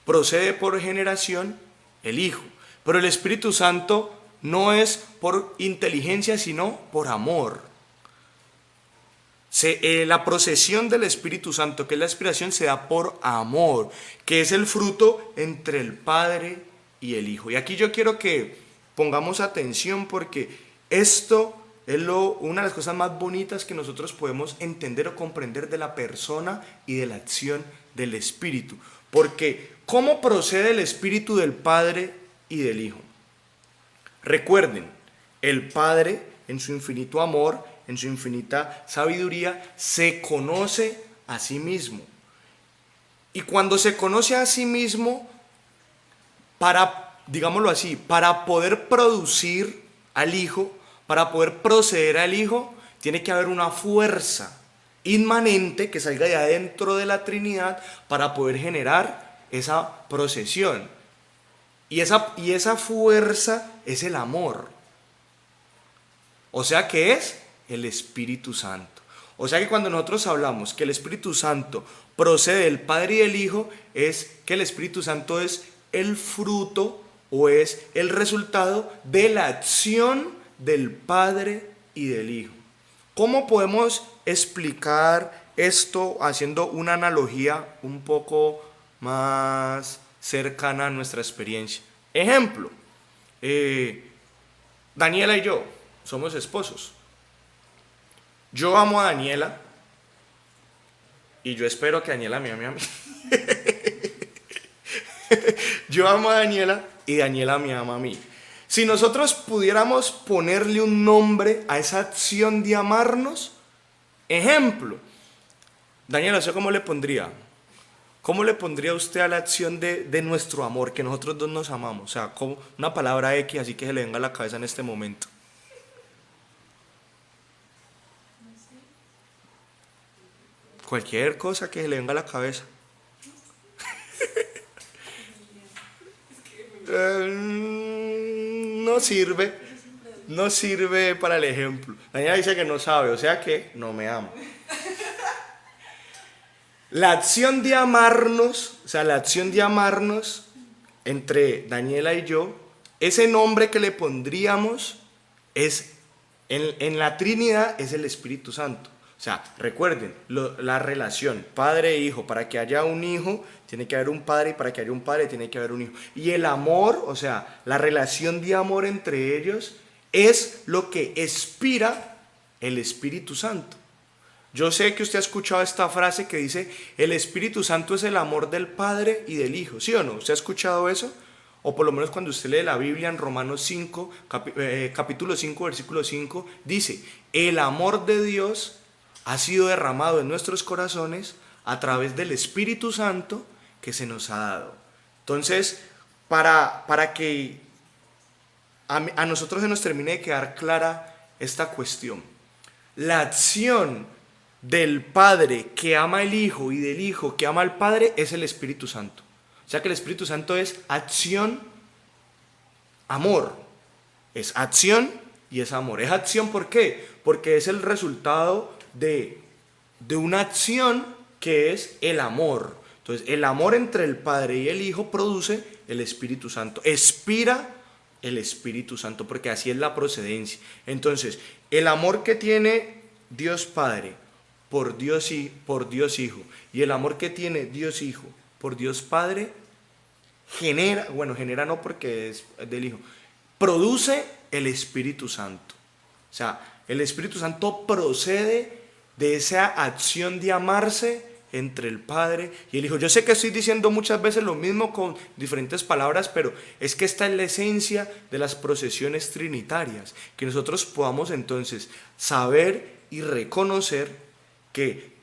procede por generación el Hijo. Pero el Espíritu Santo no es por inteligencia, sino por amor. La procesión del Espíritu Santo, que es la expiración, se da por amor, que es el fruto entre el Padre y el Hijo. Y aquí yo quiero que pongamos atención porque esto es una de las cosas más bonitas que nosotros podemos entender o comprender de la persona y de la acción del Espíritu. Porque, ¿cómo procede el Espíritu del Padre y del Hijo? Recuerden, el Padre, en su infinito amor, en su infinita sabiduría, se conoce a sí mismo. Y cuando se conoce a sí mismo, digámoslo así, para poder producir al Hijo, para poder proceder al Hijo, tiene que haber una fuerza inmanente que salga de adentro de la Trinidad para poder generar esa procesión. Y esa fuerza es el amor. O sea que es el Espíritu Santo. O sea que cuando nosotros hablamos que el Espíritu Santo procede del Padre y del Hijo, es que el Espíritu Santo es el fruto o es el resultado de la acción del Padre y del Hijo. ¿Cómo podemos explicar esto haciendo una analogía un poco más cercana a nuestra experiencia? Ejemplo, Daniela y yo somos esposos. Yo amo a Daniela y yo espero que Daniela me ame a mí. Yo amo a Daniela y Daniela me ama a mí. Si nosotros pudiéramos ponerle un nombre a esa acción de amarnos, Ejemplo, Daniel, ¿usted cómo le pondría? ¿Cómo le pondría usted a la acción de nuestro amor, que nosotros dos nos amamos? O sea, como una palabra X, así que se le venga a la cabeza en este momento. Cualquier cosa que se le venga a la cabeza. No sirve. No sirve para el ejemplo. Daniela dice que no sabe, o sea que no me ama. La acción de amarnos, o sea, la acción de amarnos entre Daniela y yo, ese nombre que le pondríamos es, en la Trinidad, es el Espíritu Santo. O sea, recuerden, la relación padre e hijo, para que haya un hijo, tiene que haber un padre, y para que haya un padre, tiene que haber un hijo. Y el amor, o sea, la relación de amor entre ellos, es lo que expira el Espíritu Santo. Yo sé que usted ha escuchado esta frase que dice, el Espíritu Santo es el amor del Padre y del Hijo, ¿sí o no? ¿Usted ha escuchado eso? O por lo menos cuando usted lee la Biblia en Romanos 5, capítulo 5, versículo 5, dice, el amor de Dios ha sido derramado en nuestros corazones a través del Espíritu Santo que se nos ha dado. Entonces, para que a nosotros se nos termine de quedar clara esta cuestión, la acción del Padre que ama al Hijo y del Hijo que ama al Padre es el Espíritu Santo. O sea que el Espíritu Santo es acción, amor. Es acción y es amor. Es acción, ¿por qué? Porque es el resultado de una acción que es el amor. Entonces, el amor entre el Padre y el Hijo produce el Espíritu Santo. Expira el Espíritu Santo, porque así es la procedencia. Entonces, el amor que tiene Dios Padre por Dios Hijo y el amor que tiene Dios Hijo por Dios Padre genera no porque es del Hijo, produce el Espíritu Santo. O sea, el Espíritu Santo procede de esa acción de amarse entre el Padre y el Hijo. Yo sé que estoy diciendo muchas veces lo mismo con diferentes palabras, pero es que esta es la esencia de las procesiones trinitarias, que nosotros podamos entonces saber y reconocer que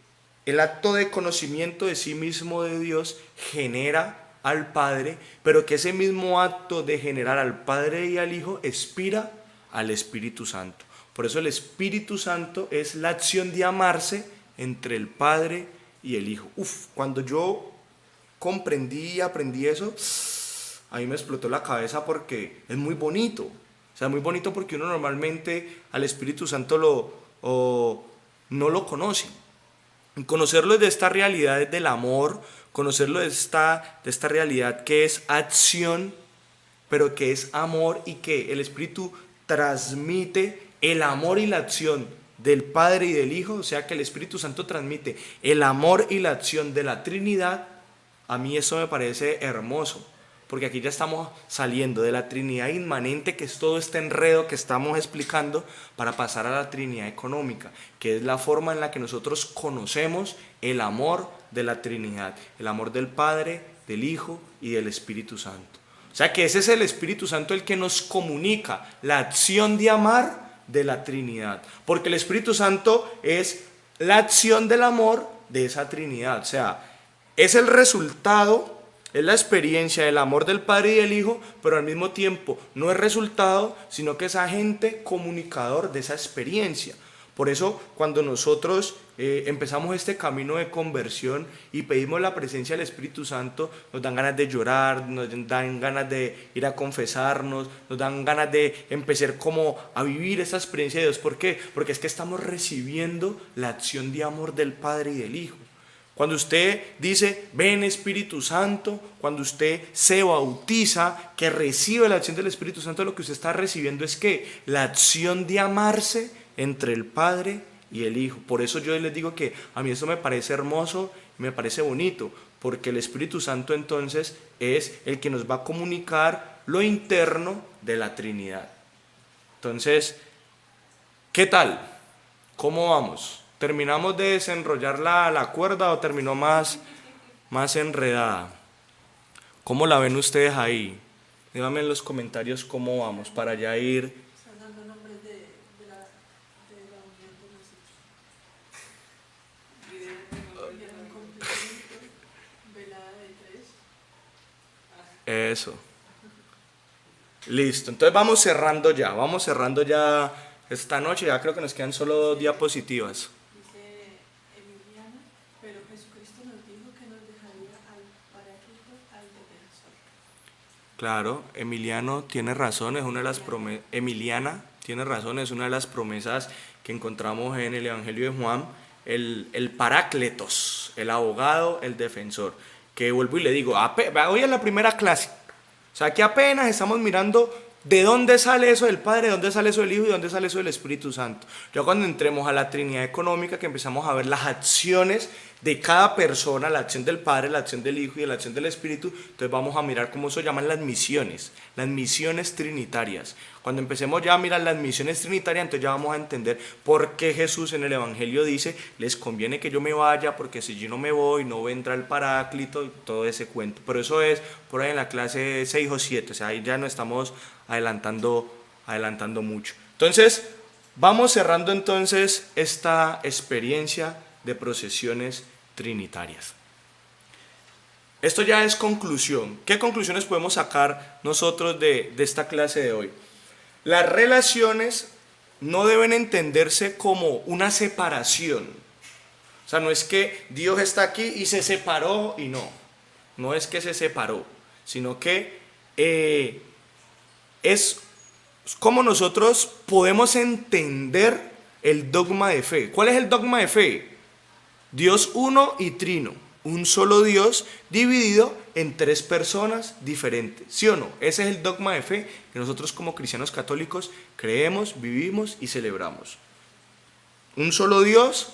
el acto de conocimiento de sí mismo de Dios genera al Padre, pero que ese mismo acto de generar al Padre y al Hijo expira al Espíritu Santo. Por eso el Espíritu Santo es la acción de amarse entre el Padre y el Hijo. Cuando yo comprendí y aprendí eso, a mí me explotó la cabeza porque es muy bonito. O sea, muy bonito porque uno normalmente al Espíritu Santo no lo conoce. Conocerlo de esta realidad del amor, conocerlo de esta realidad que es acción, pero que es amor y que el Espíritu transmite el amor y la acción del Padre y del Hijo, o sea que el Espíritu Santo transmite el amor y la acción de la Trinidad. A mí eso me parece hermoso, porque aquí ya estamos saliendo de la Trinidad inmanente, que es todo este enredo que estamos explicando, para pasar a la Trinidad económica, que es la forma en la que nosotros conocemos el amor de la Trinidad, el amor del Padre, del Hijo y del Espíritu Santo. O sea que ese es el Espíritu Santo el que nos comunica la acción de amar de la Trinidad, porque el Espíritu Santo es la acción del amor de esa Trinidad, o sea, es el resultado, es la experiencia del amor del Padre y del Hijo, pero al mismo tiempo no es resultado, sino que es agente comunicador de esa experiencia. Por eso, cuando nosotros empezamos este camino de conversión y pedimos la presencia del Espíritu Santo, nos dan ganas de llorar, nos dan ganas de ir a confesarnos, nos dan ganas de empezar como a vivir esa experiencia de Dios. ¿Por qué? Porque es que estamos recibiendo la acción de amor del Padre y del Hijo. Cuando usted dice, ven Espíritu Santo, cuando usted se bautiza, que recibe la acción del Espíritu Santo, lo que usted está recibiendo es que la acción de amarse entre el Padre y el Hijo. Por eso yo les digo que a mí eso me parece hermoso, me parece bonito, porque el Espíritu Santo entonces es el que nos va a comunicar lo interno de la Trinidad. Entonces, ¿qué tal? ¿Cómo vamos? ¿Terminamos de desenrollar la cuerda o terminó más enredada? ¿Cómo la ven ustedes ahí? Díganme en los comentarios cómo vamos para ya ir. Eso. Listo. Entonces vamos cerrando ya. Vamos cerrando ya esta noche. Ya creo que nos quedan solo 2 diapositivas. Dice Emiliano, pero Jesucristo nos dijo que nos dejaría al Paráclito, al Defensor. Claro, Emiliano tiene razón, es una de las promesas. Emiliana tiene razón, es una de las promesas que encontramos en el Evangelio de Juan. El Parácletos, el abogado, el defensor. Que vuelvo y le digo, hoy es la primera clase. O sea, que apenas estamos mirando de dónde sale eso del Padre, de dónde sale eso del Hijo y de dónde sale eso del Espíritu Santo. Ya cuando entremos a la Trinidad económica, que empezamos a ver las acciones de cada persona, la acción del Padre, la acción del Hijo y la acción del Espíritu, entonces vamos a mirar cómo se llaman las misiones trinitarias. Cuando empecemos ya a mirar las misiones trinitarias, entonces ya vamos a entender por qué Jesús en el Evangelio dice, les conviene que yo me vaya, porque si yo no me voy, no vendrá el Paráclito y todo ese cuento. Pero eso es por ahí en la clase 6 o 7, o sea, ahí ya no estamos adelantando mucho. Entonces, vamos cerrando entonces esta experiencia de procesiones trinitarias. Esto ya es conclusión. ¿Qué conclusiones podemos sacar nosotros de esta clase de hoy? Las relaciones no deben entenderse como una separación. O sea, no es que Dios está aquí y se separó y no. No es que se separó, sino que es como nosotros podemos entender el dogma de fe. ¿Cuál es el dogma de fe? Dios uno y trino, un solo Dios dividido en 3 personas diferentes. ¿Sí o no? Ese es el dogma de fe que nosotros como cristianos católicos creemos, vivimos y celebramos. Un solo Dios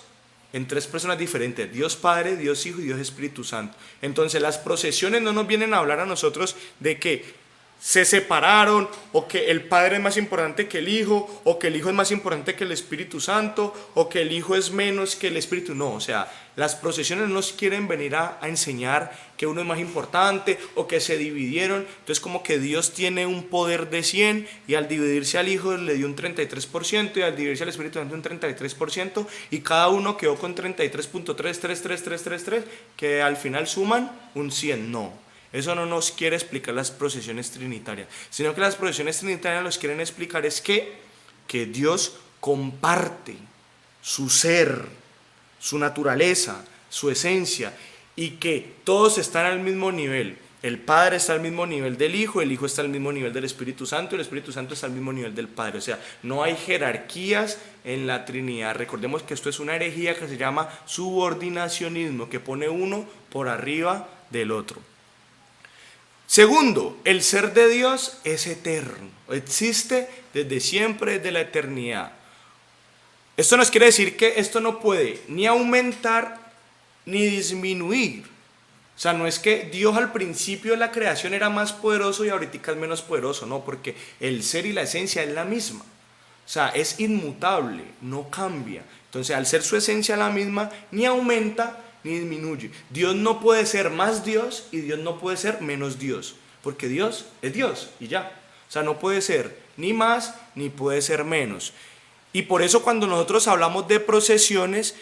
en 3 personas diferentes, Dios Padre, Dios Hijo y Dios Espíritu Santo. Entonces las procesiones no nos vienen a hablar a nosotros de que se separaron, o que el Padre es más importante que el Hijo, o que el Hijo es más importante que el Espíritu Santo, o que el Hijo es menos que el Espíritu. No, o sea, las procesiones no nos quieren venir a enseñar que uno es más importante, o que se dividieron. Entonces como que Dios tiene un poder de 100, y al dividirse al Hijo le dio un 33%, y al dividirse al Espíritu Santo un 33%, y cada uno quedó con 33.33333, que al final suman un 100. No. Eso no nos quiere explicar las procesiones trinitarias, sino que las procesiones trinitarias nos quieren explicar es que Dios comparte su ser, su naturaleza, su esencia, y que todos están al mismo nivel. El Padre está al mismo nivel del Hijo, el Hijo está al mismo nivel del Espíritu Santo, y el Espíritu Santo está al mismo nivel del Padre. O sea, no hay jerarquías en la Trinidad. Recordemos que esto es una herejía que se llama subordinacionismo, que pone uno por arriba del otro. Segundo, el ser de Dios es eterno, existe desde siempre, desde la eternidad. Esto nos quiere decir que esto no puede ni aumentar ni disminuir. O sea, no es que Dios al principio de la creación era más poderoso y ahorita es menos poderoso, no, porque el ser y la esencia es la misma. O sea, es inmutable, no cambia. Entonces, al ser su esencia la misma, ni aumenta ni disminuye. Dios no puede ser más Dios y Dios no puede ser menos Dios, porque Dios es Dios y ya. O sea, no puede ser ni más ni puede ser menos. Y por eso cuando nosotros hablamos de procesiones,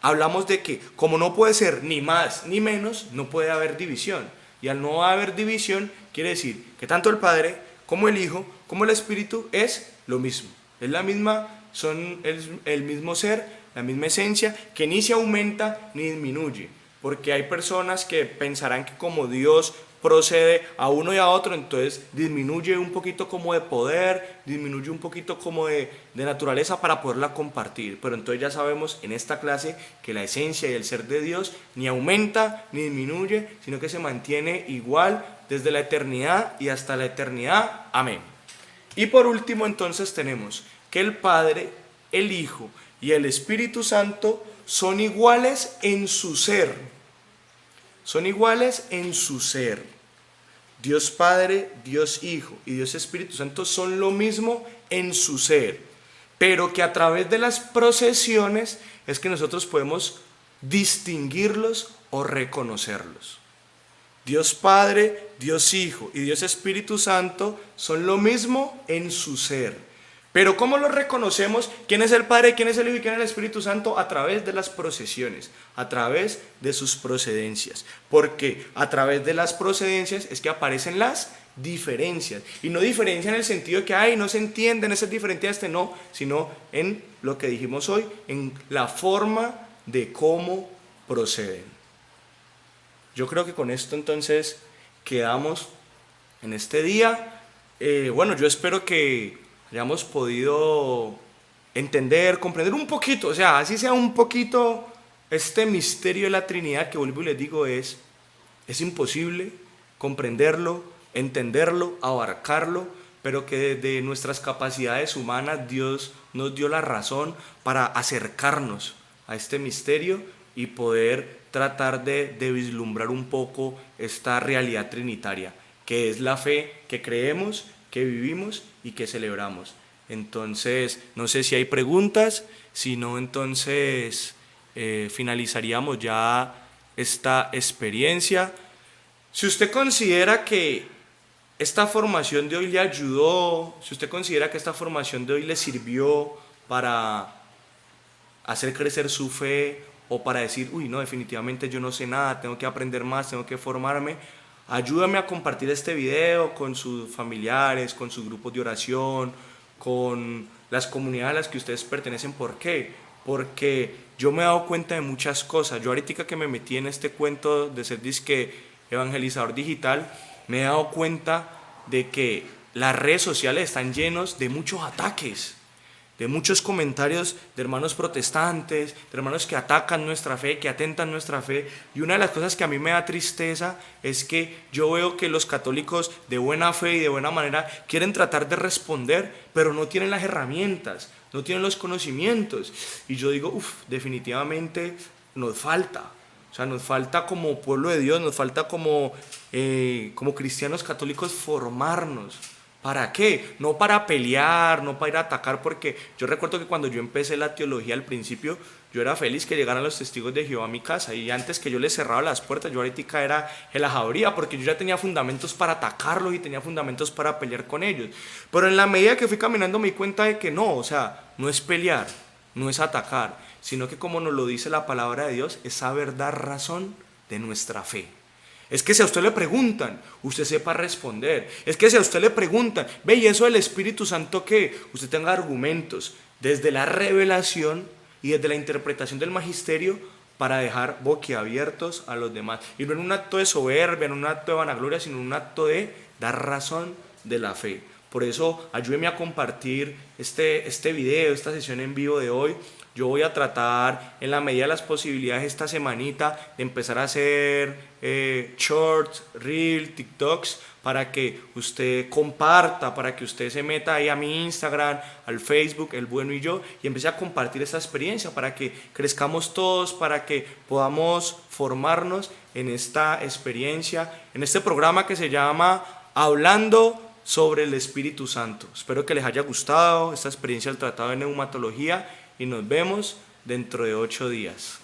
hablamos de que como no puede ser ni más ni menos, no puede haber división. Y al no haber división, quiere decir que tanto el Padre como el Hijo como el Espíritu es lo mismo. Es la misma, son el mismo ser, la misma esencia, que ni se aumenta ni disminuye, porque hay personas que pensarán que como Dios procede a uno y a otro, entonces disminuye un poquito como de poder, disminuye un poquito como de naturaleza para poderla compartir, pero entonces ya sabemos en esta clase que la esencia y el ser de Dios ni aumenta ni disminuye, sino que se mantiene igual desde la eternidad y hasta la eternidad. Amén. Y por último entonces tenemos que el Padre, el Hijo y el Espíritu Santo son iguales en su ser. Son iguales en su ser. Dios Padre, Dios Hijo y Dios Espíritu Santo son lo mismo en su ser. Pero que a través de las procesiones es que nosotros podemos distinguirlos o reconocerlos. Dios Padre, Dios Hijo y Dios Espíritu Santo son lo mismo en su ser. Pero ¿cómo lo reconocemos? ¿Quién es el Padre, quién es el Hijo y quién es el Espíritu Santo? A través de las procesiones, a través de sus procedencias. Porque a través de las procedencias es que aparecen las diferencias. Y no diferencia en el sentido de que, ay, no se entienden, ese es diferente a este, no, sino en lo que dijimos hoy, en la forma de cómo proceden. Yo creo que con esto entonces quedamos en este día. Bueno, yo espero que hayamos podido entender, comprender un poquito, o sea, así sea un poquito este misterio de la Trinidad que vuelvo y les digo es imposible comprenderlo, entenderlo, abarcarlo, pero que desde nuestras capacidades humanas Dios nos dio la razón para acercarnos a este misterio y poder tratar de vislumbrar un poco esta realidad trinitaria, que es la fe que creemos, que vivimos y que celebramos. Entonces, no sé si hay preguntas, si no, entonces finalizaríamos ya esta experiencia. Si usted considera que esta formación de hoy le ayudó, si usted considera que esta formación de hoy le sirvió para hacer crecer su fe o para decir, uy, no, definitivamente yo no sé nada, tengo que aprender más, tengo que formarme, ayúdame a compartir este video con sus familiares, con sus grupos de oración, con las comunidades a las que ustedes pertenecen. ¿Por qué? Porque yo me he dado cuenta de muchas cosas. Yo ahorita que me metí en este cuento de ser disque evangelizador digital, me he dado cuenta de que las redes sociales están llenos de muchos ataques, de muchos comentarios de hermanos protestantes, de hermanos que atacan nuestra fe, que atentan nuestra fe. Y una de las cosas que a mí me da tristeza es que yo veo que los católicos de buena fe y de buena manera quieren tratar de responder, pero no tienen las herramientas, no tienen los conocimientos. Y yo digo, definitivamente nos falta. O sea, nos falta como pueblo de Dios, nos falta como cristianos católicos formarnos. ¿Para qué? No para pelear, no para ir a atacar, porque yo recuerdo que cuando yo empecé la teología al principio, yo era feliz que llegaran los testigos de Jehová a mi casa, y antes que yo les cerraba las puertas, yo ahorita era el ajabría, porque yo ya tenía fundamentos para atacarlos y tenía fundamentos para pelear con ellos. Pero en la medida que fui caminando me di cuenta de que no, o sea, no es pelear, no es atacar, sino que como nos lo dice la palabra de Dios, es saber dar razón de nuestra fe. Es que si a usted le preguntan, usted sepa responder. Es que si a usted le preguntan, ve, ¿y eso del Espíritu Santo qué? Usted tenga argumentos desde la revelación y desde la interpretación del magisterio para dejar boquiabiertos a los demás. Y no en un acto de soberbia, en un acto de vanagloria, sino en un acto de dar razón de la fe. Por eso, ayúdeme a compartir este video, esta sesión en vivo de hoy. Yo voy a tratar, en la medida de las posibilidades, esta semanita de empezar a hacer shorts, reels, TikToks, para que usted comparta, para que usted se meta ahí a mi Instagram, al Facebook, El Bueno y Yo, y empiece a compartir esta experiencia, para que crezcamos todos, para que podamos formarnos en esta experiencia, en este programa que se llama Hablando sobre el Espíritu Santo. Espero que les haya gustado esta experiencia del Tratado de Neumatología y nos vemos dentro de 8 días.